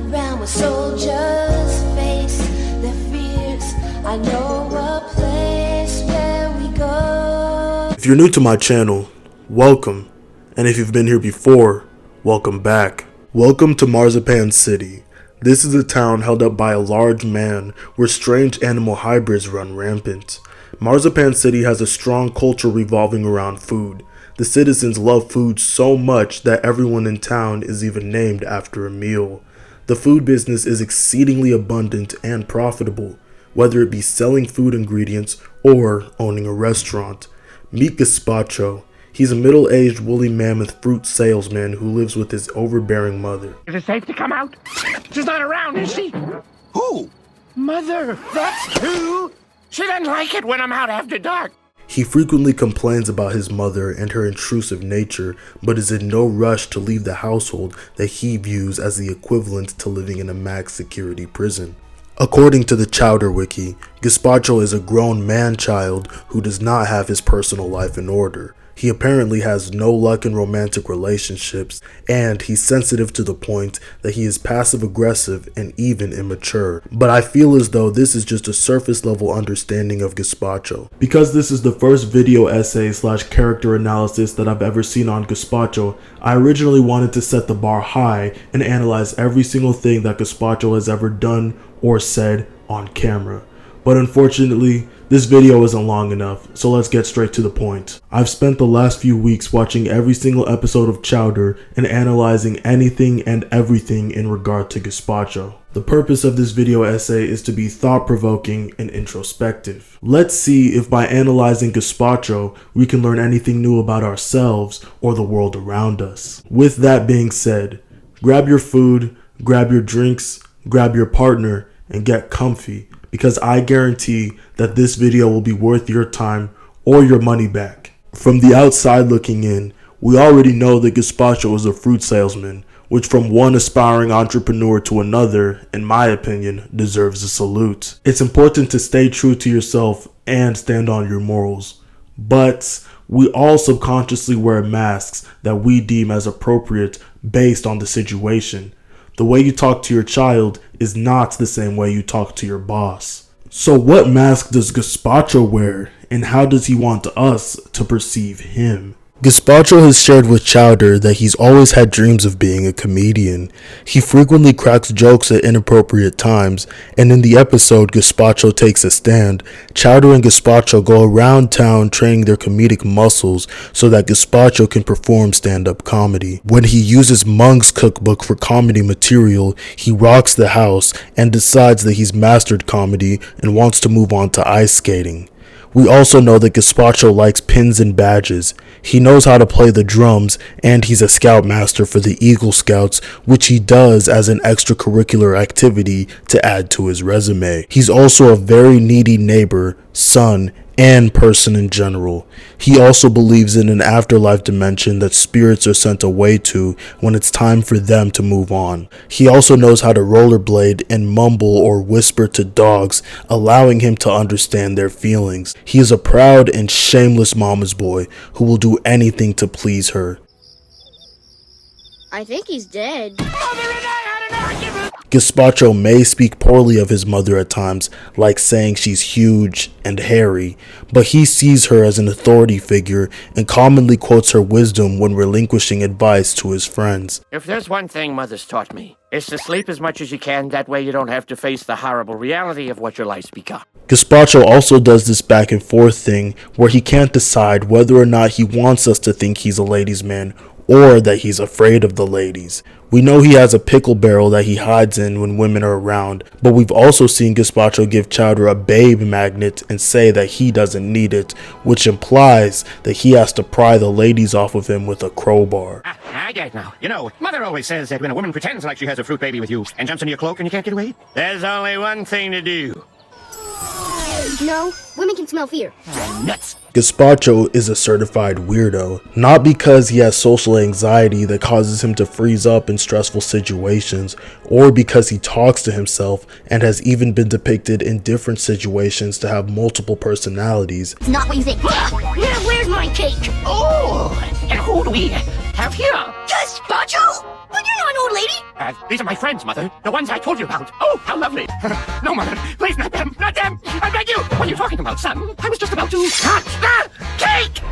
around with soldiers, face their fears. I know a place where we go. If you're new to my channel, welcome. And if you've been here before, welcome back. Welcome to Marzipan City. This is a town held up by a large man where strange animal hybrids run rampant. Marzipan City has a strong culture revolving around food. The citizens love food so much that everyone in town is even named after a meal. The food business is exceedingly abundant and profitable, whether it be selling food ingredients or owning a restaurant. Meet Gazpacho. He's a middle-aged woolly mammoth fruit salesman who lives with his overbearing mother. Is it safe to come out? She's not around, is she? Who? Mother. That's who. She doesn't like it when I'm out after dark. He frequently complains about his mother and her intrusive nature, but is in no rush to leave the household that he views as the equivalent to living in a max security prison. According to the Chowder wiki, Gazpacho is a grown man-child who does not have his personal life in order. He apparently has no luck in romantic relationships, and he's sensitive to the point that he is passive-aggressive and even immature. But I feel as though this is just a surface-level understanding of Gazpacho. Because this is the first video essay / character analysis that I've ever seen on Gazpacho, I originally wanted to set the bar high and analyze every single thing that Gazpacho has ever done or said on camera. But unfortunately, this video isn't long enough, so let's get straight to the point. I've spent the last few weeks watching every single episode of Chowder and analyzing anything and everything in regard to Gazpacho. The purpose of this video essay is to be thought-provoking and introspective. Let's see if by analyzing Gazpacho, we can learn anything new about ourselves or the world around us. With that being said, grab your food, grab your drinks, grab your partner, and get comfy, because I guarantee that this video will be worth your time or your money back. From the outside looking in, we already know that Gazpacho is a fruit salesman, which from one aspiring entrepreneur to another, in my opinion, deserves a salute. It's important to stay true to yourself and stand on your morals, but we all subconsciously wear masks that we deem as appropriate based on the situation. The way you talk to your child is not the same way you talk to your boss. So what mask does Gazpacho wear, and how does he want us to perceive him? Gazpacho has shared with Chowder that he's always had dreams of being a comedian. He frequently cracks jokes at inappropriate times, and in the episode Gazpacho Takes a Stand, Chowder and Gazpacho go around town training their comedic muscles so that Gazpacho can perform stand-up comedy. When he uses Monk's cookbook for comedy material, he rocks the house and decides that he's mastered comedy and wants to move on to ice skating. We also know that Gazpacho likes pins and badges. He knows how to play the drums, and he's a scoutmaster for the Eagle Scouts, which he does as an extracurricular activity to add to his resume. He's also a very needy neighbor, son, and person in general. He also believes in an afterlife dimension that spirits are sent away to when it's time for them to move on. He also knows how to rollerblade and mumble or whisper to dogs, allowing him to understand their feelings. He is a proud and shameless mama's boy who will do anything to please her. I think he's dead. Gazpacho may speak poorly of his mother at times, like saying she's huge and hairy, but he sees her as an authority figure and commonly quotes her wisdom when relinquishing advice to his friends. If there's one thing Mother's taught me, it's to sleep as much as you can. That way you don't have to face the horrible reality of what your life's become. Gazpacho also does this back and forth thing where he can't decide whether or not he wants us to think he's a ladies' man or that he's afraid of the ladies. We know he has a pickle barrel that he hides in when women are around, but we've also seen Gazpacho give Chowder a babe magnet and say that he doesn't need it, which implies that he has to pry the ladies off of him with a crowbar. I get it now. You know, Mother always says that when a woman pretends like she has a fruit baby with you and jumps in your cloak and you can't get away, there's only one thing to do. No, women can smell fear. Nuts. Gazpacho is a certified weirdo, not because he has social anxiety that causes him to freeze up in stressful situations, or because he talks to himself and has even been depicted in different situations to have multiple personalities. It's not what you think. Where's my cake? Oh, and who do we have here? Gazpacho? But you're not an old lady. These are my friends, Mother. The ones I told you about. Oh, how lovely. No, Mother. Please, not them. Not them. I beg you. What are you talking about, son? I was just about to cut the cake.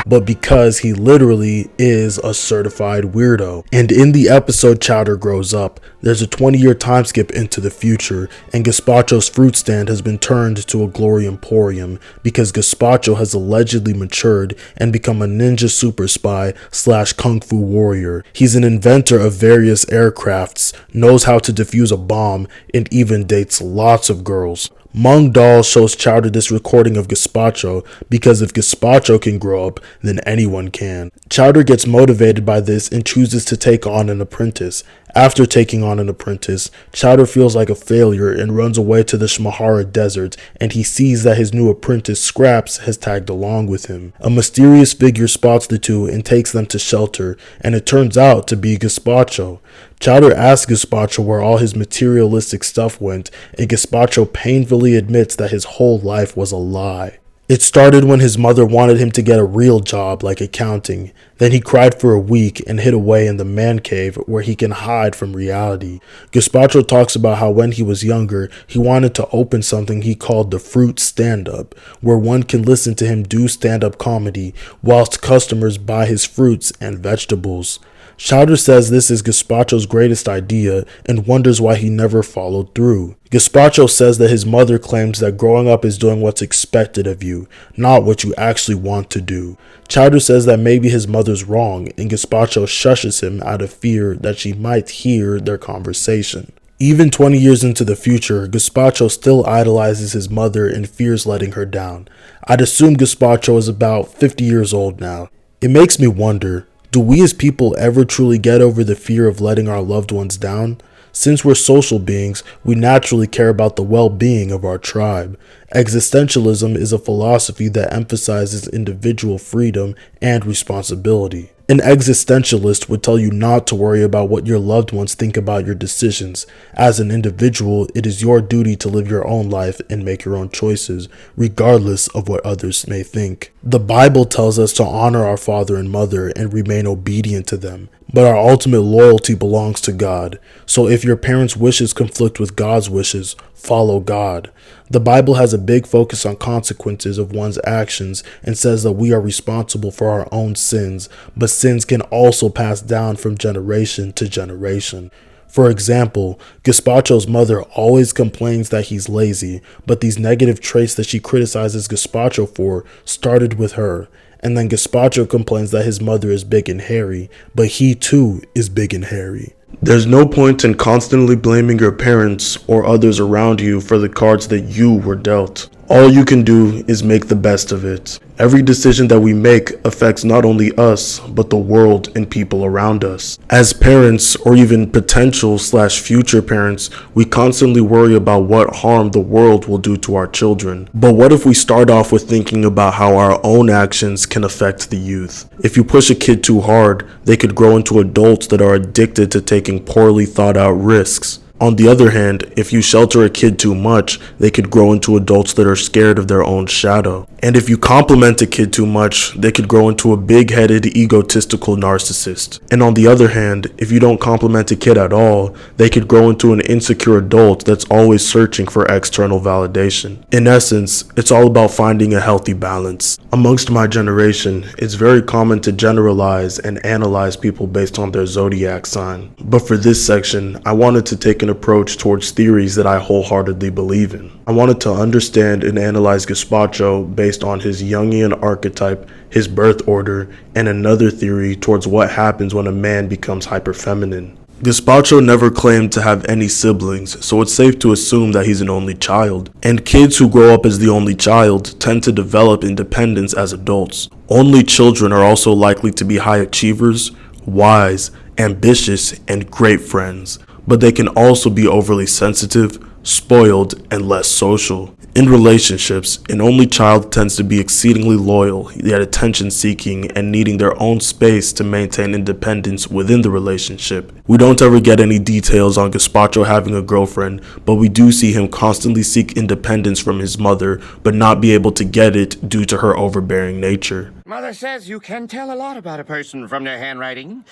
But because he literally is a certified weirdo. And in the episode Chowder Grows Up, there's a 20-year time skip into the future, and Gazpacho's fruit stand has been turned to a glory emporium because Gazpacho has allegedly matured and become a ninja super spy / kung fu warrior. He's an inventor of various aircrafts, knows how to defuse a bomb, and even dates lots of girls. Mung Daal shows Chowder this recording of Gazpacho because if Gazpacho can grow up, then anyone can. Chowder gets motivated by this and chooses to take on an apprentice. After taking on an apprentice, Chowder feels like a failure and runs away to the Shmahara desert, and he sees that his new apprentice Scraps has tagged along with him. A mysterious figure spots the two and takes them to shelter, and it turns out to be Gazpacho. Chowder asks Gazpacho where all his materialistic stuff went, and Gazpacho painfully admits that his whole life was a lie. It started when his mother wanted him to get a real job like accounting. Then he cried for a week and hid away in the man cave where he can hide from reality. Gazpacho talks about how when he was younger, he wanted to open something he called the fruit stand-up, where one can listen to him do stand-up comedy whilst customers buy his fruits and vegetables. Chowder says this is Gazpacho's greatest idea and wonders why he never followed through. Gazpacho says that his mother claims that growing up is doing what's expected of you, not what you actually want to do. Chowder says that maybe his mother's wrong, and Gazpacho shushes him out of fear that she might hear their conversation. Even 20 years into the future, Gazpacho still idolizes his mother and fears letting her down. I'd assume Gazpacho is about 50 years old now. It makes me wonder, do we as people ever truly get over the fear of letting our loved ones down? Since we're social beings, we naturally care about the well-being of our tribe. Existentialism is a philosophy that emphasizes individual freedom and responsibility. An existentialist would tell you not to worry about what your loved ones think about your decisions. As an individual, it is your duty to live your own life and make your own choices, regardless of what others may think. The Bible tells us to honor our father and mother and remain obedient to them, but our ultimate loyalty belongs to God. So if your parents' wishes conflict with God's wishes, follow God. The Bible has a big focus on consequences of one's actions and says that we are responsible for our own sins, but sins can also pass down from generation to generation. For example, Gazpacho's mother always complains that he's lazy, but these negative traits that she criticizes Gazpacho for started with her. And then Gazpacho complains that his mother is big and hairy, but he too is big and hairy. There's no point in constantly blaming your parents or others around you for the cards that you were dealt. All you can do is make the best of it. Every decision that we make affects not only us, but the world and people around us. As parents, or even potential / future parents, we constantly worry about what harm the world will do to our children. But what if we start off with thinking about how our own actions can affect the youth? If you push a kid too hard, they could grow into adults that are addicted to taking poorly thought out risks. On the other hand, if you shelter a kid too much, they could grow into adults that are scared of their own shadow. And if you compliment a kid too much, they could grow into a big-headed, egotistical narcissist. And on the other hand, if you don't compliment a kid at all, they could grow into an insecure adult that's always searching for external validation. In essence, it's all about finding a healthy balance. Amongst my generation, it's very common to generalize and analyze people based on their zodiac sign. But for this section, I wanted to take an approach towards theories that I wholeheartedly believe in. I wanted to understand and analyze Gazpacho based on his Jungian archetype, his birth order, and another theory towards what happens when a man becomes hyperfeminine. Gazpacho never claimed to have any siblings, so it's safe to assume that he's an only child. And kids who grow up as the only child tend to develop independence as adults. Only children are also likely to be high achievers, wise, ambitious, and great friends. But they can also be overly sensitive, spoiled, and less social. In relationships, an only child tends to be exceedingly loyal, yet attention-seeking and needing their own space to maintain independence within the relationship. We don't ever get any details on Gazpacho having a girlfriend, but we do see him constantly seek independence from his mother, but not be able to get it due to her overbearing nature. Mother says you can tell a lot about a person from their handwriting.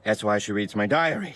That's why she reads my diary.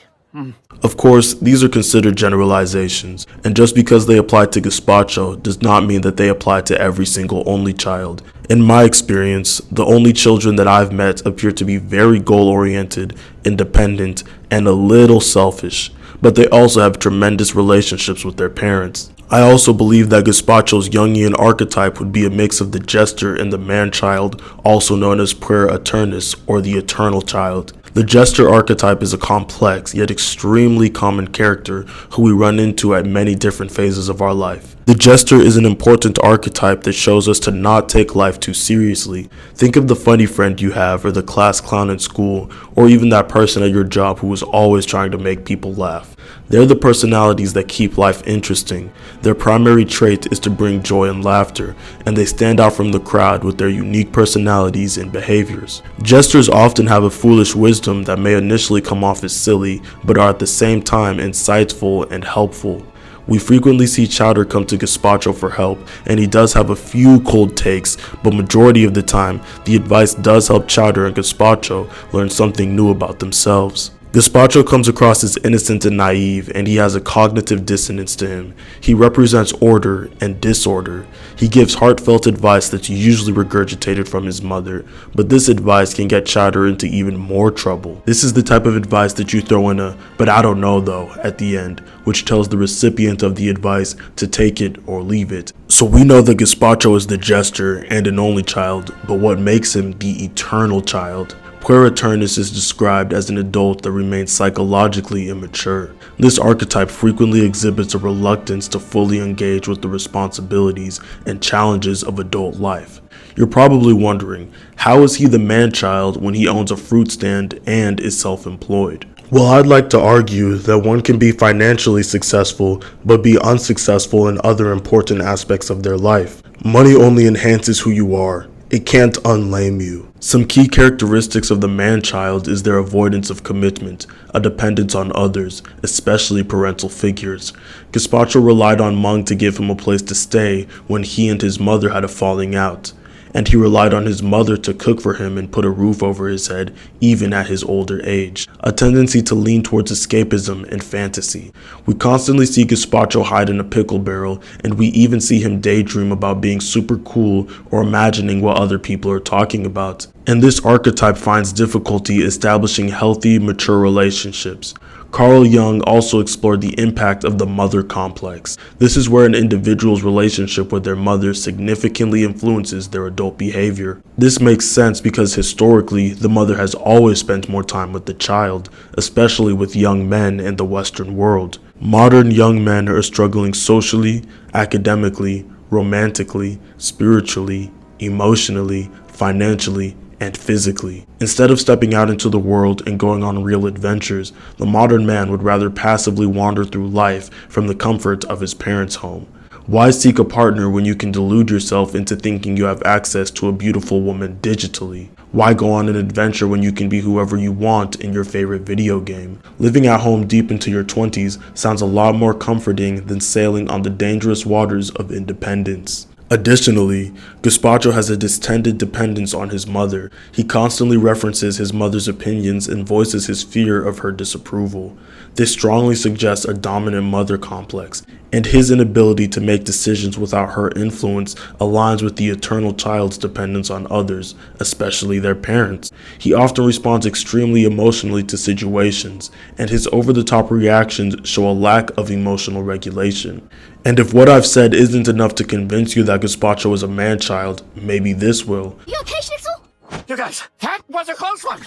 Of course, these are considered generalizations, and just because they apply to Gazpacho does not mean that they apply to every single only child. In my experience, the only children that I've met appear to be very goal-oriented, independent, and a little selfish, but they also have tremendous relationships with their parents. I also believe that Gazpacho's Jungian archetype would be a mix of the jester and the man-child, also known as puer aeternus, or the eternal child. The jester archetype is a complex yet extremely common character who we run into at many different phases of our life. The jester is an important archetype that shows us to not take life too seriously. Think of the funny friend you have, or the class clown in school, or even that person at your job who is always trying to make people laugh. They're the personalities that keep life interesting. Their primary trait is to bring joy and laughter, and they stand out from the crowd with their unique personalities and behaviors. Jesters often have a foolish wisdom that may initially come off as silly, but are at the same time insightful and helpful. We frequently see Chowder come to Gazpacho for help, and he does have a few cold takes, but majority of the time, the advice does help Chowder and Gazpacho learn something new about themselves. Gazpacho comes across as innocent and naive, and he has a cognitive dissonance to him. He represents order and disorder. He gives heartfelt advice that's usually regurgitated from his mother, but this advice can get Chowder into even more trouble. This is the type of advice that you throw in a "but I don't know though" at the end, which tells the recipient of the advice to take it or leave it. So we know that Gazpacho is the jester and an only child, but what makes him the eternal child? Puer aeternus is described as an adult that remains psychologically immature. This archetype frequently exhibits a reluctance to fully engage with the responsibilities and challenges of adult life. You're probably wondering, how is he the man-child when he owns a fruit stand and is self-employed? Well, I'd like to argue that one can be financially successful, but be unsuccessful in other important aspects of their life. Money only enhances who you are. It can't unlame you. Some key characteristics of the man-child is their avoidance of commitment, a dependence on others, especially parental figures. Gazpacho relied on Mung to give him a place to stay when he and his mother had a falling out, and he relied on his mother to cook for him and put a roof over his head even at his older age. A tendency to lean towards escapism and fantasy. We constantly see Gazpacho hide in a pickle barrel, and we even see him daydream about being super cool or imagining what other people are talking about. And this archetype finds difficulty establishing healthy, mature relationships. Carl Jung also explored the impact of the mother complex. This is where an individual's relationship with their mother significantly influences their adult behavior. This makes sense because historically, the mother has always spent more time with the child, especially with young men in the Western world. Modern young men are struggling socially, academically, romantically, spiritually, emotionally, financially, and physically. Instead of stepping out into the world and going on real adventures, the modern man would rather passively wander through life from the comfort of his parents' home. Why seek a partner when you can delude yourself into thinking you have access to a beautiful woman digitally? Why go on an adventure when you can be whoever you want in your favorite video game? Living at home deep into your 20s sounds a lot more comforting than sailing on the dangerous waters of independence. Additionally, Gazpacho has a distended dependence on his mother. He constantly references his mother's opinions and voices his fear of her disapproval. This strongly suggests a dominant mother complex, and his inability to make decisions without her influence aligns with the eternal child's dependence on others, especially their parents. He often responds extremely emotionally to situations, and his over-the-top reactions show a lack of emotional regulation. And if what I've said isn't enough to convince you that Gazpacho is a man-child, maybe this will. You okay, Schnitzel? You guys, that was a close one.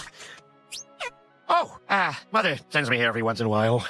Oh, Mother sends me here every once in a while.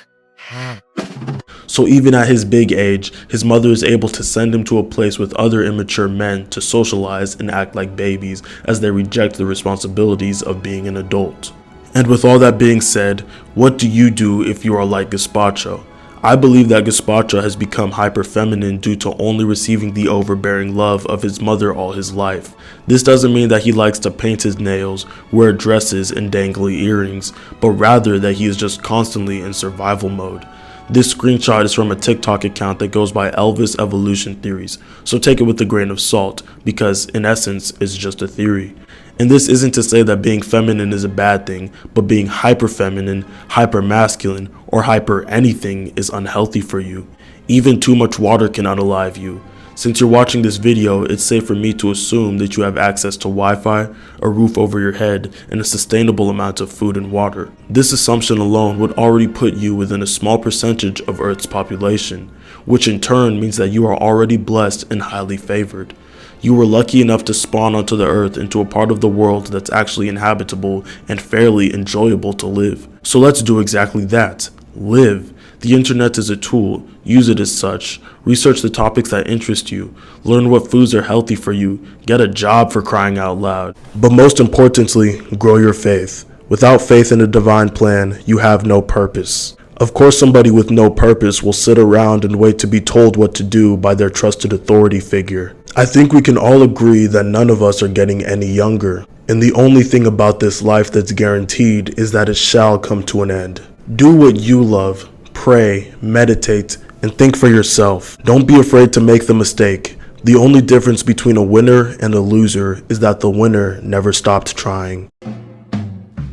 So even at his big age, his mother is able to send him to a place with other immature men to socialize and act like babies as they reject the responsibilities of being an adult. And with all that being said, what do you do if you are like Gazpacho? I believe that Gazpacho has become hyper-feminine due to only receiving the overbearing love of his mother all his life. This doesn't mean that he likes to paint his nails, wear dresses, and dangly earrings, but rather that he is just constantly in survival mode. This screenshot is from a TikTok account that goes by Elvis Evolution Theories, so take it with a grain of salt, because in essence, it's just a theory. And this isn't to say that being feminine is a bad thing, but being hyper feminine, hyper masculine, or hyper anything is unhealthy for you. Even too much water can unalive you. Since you're watching this video, it's safe for me to assume that you have access to Wi-Fi, a roof over your head, and a sustainable amount of food and water. This assumption alone would already put you within a small percentage of Earth's population, which in turn means that you are already blessed and highly favored. You were lucky enough to spawn onto the Earth into a part of the world that's actually inhabitable and fairly enjoyable to live. So let's do exactly that. Live. The internet is a tool. Use it as such. Research the topics that interest you. Learn what foods are healthy for you. Get a job, for crying out loud. But most importantly, grow your faith. Without faith in a divine plan, you have no purpose. Of course, somebody with no purpose will sit around and wait to be told what to do by their trusted authority figure. I think we can all agree that none of us are getting any younger. And the only thing about this life that's guaranteed is that it shall come to an end. Do what you love. Pray, meditate, and think for yourself. Don't be afraid to make the mistake. The only difference between a winner and a loser is that the winner never stopped trying.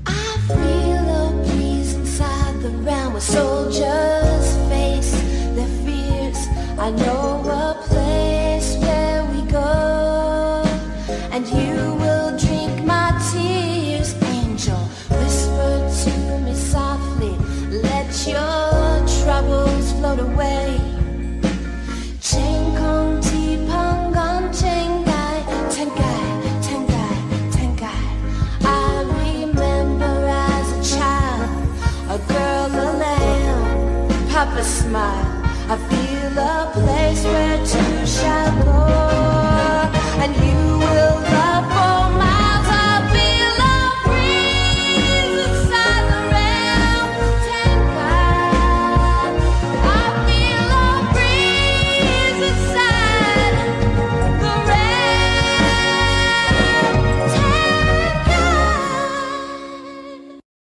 I feel a breeze inside the realm where soldiers face their fears. I know a place where we go, and you will drink my tears. Angel, whisper to me softly, let your troubles float away. Chain kong ti pang gong chain gai, tengai, tengai, tengai. I remember as a child, a girl, a lamb, Papa smile. I feel a place where two shall go.